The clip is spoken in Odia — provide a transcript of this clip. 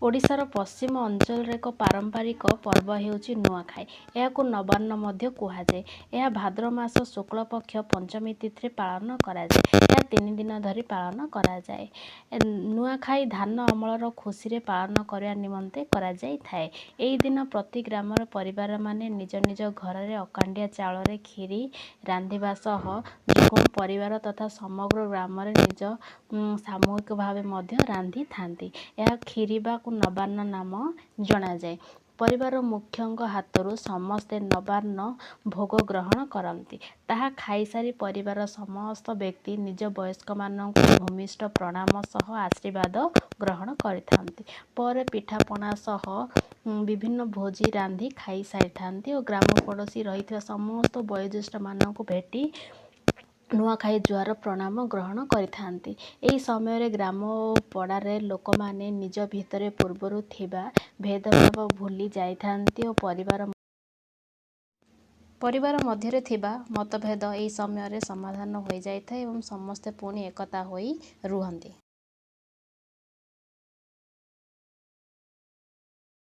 ଓଡ଼ିଶାର ପଶ୍ଚିମ ଅଞ୍ଚଳରେ ଏକ ପାରମ୍ପରିକ ପର୍ବ ହେଉଛି ନୂଆଖାଇ। ଏହାକୁ ନବାନ୍ନ ମଧ୍ୟ କୁହାଯାଏ। ଏହା ଭାଦ୍ର ମାସ ଶୁକ୍ଳପକ୍ଷ ପଞ୍ଚମୀ ତିଥିରେ ପାଳନ କରାଯାଏ। ଏହା 3 ଦିନ ଧରି ପାଳନ କରାଯାଏ। ନୂଆଖାଇ ଧାନ ଅମଳର ଖୁସିରେ ପାଳନ କରିବା ନିମନ୍ତେ କରାଯାଇଥାଏ। ଏହି ଦିନ ପ୍ରତି ଗ୍ରାମର ପରିବାରମାନେ ନିଜ ନିଜ ଘରରେ ଅଖାଣ୍ଡିଆ ଚାଉଳରେ କ୍ଷୀରି ରାନ୍ଧିବା ସହ ଯେଉଁ ପରିବାର ତଥା ସମଗ୍ର ଗ୍ରାମରେ ନିଜ ସାମୂହିକ ଭାବେ ମଧ୍ୟ ରାନ୍ଧିଥାନ୍ତି। ଏହା କ୍ଷୀରି ବା ନବାନ୍ନ ନାମ ଜଣାଯାଏ। ପରିବାର ମୁଖ୍ୟଙ୍କ ହାତରୁ ସମସ୍ତେ ନବାନ୍ନ ଭୋଗ ଗ୍ରହଣ କରନ୍ତି। ତାହା ଖାଇସାରି ପରିବାର ସମସ୍ତ ବ୍ୟକ୍ତି ନିଜ ବୟସ୍କମାନଙ୍କୁ ଭୂମିଷ୍ଠ ପ୍ରଣାମ ସହ ଆଶୀର୍ବାଦ ଗ୍ରହଣ କରିଥାନ୍ତି। ପରେ ପିଠାପଣା ସହ ବିଭିନ୍ନ ଭୋଜି ରାନ୍ଧି ଖାଇସାରିଥାନ୍ତି ଓ ଗ୍ରାମ ପଡ଼ୋଶୀ ରହିଥିବା ସମସ୍ତ ବୟୋଜ୍ୟେଷ୍ଠମାନଙ୍କୁ ଭେଟି ନୂଆଖାଇ ଜୁହାର ପ୍ରଣାମ ଗ୍ରହଣ କରିଥାନ୍ତି। ଏହି ସମୟରେ ଗ୍ରାମ ଓ ପଡ଼ାରେ ଲୋକମାନେ ନିଜ ଭିତରେ ପୂର୍ବରୁ ଥିବା ଭେଦଭାବ ଭୁଲି ଯାଇଥାନ୍ତି ଓ ପରିବାର ମଧ୍ୟରେ ଥିବା ମତଭେଦ ଏହି ସମୟରେ ସମାଧାନ ହୋଇଯାଇଥାଏ ଏବଂ ସମସ୍ତେ ପୁଣି ଏକତା ହୋଇ ରୁହନ୍ତି।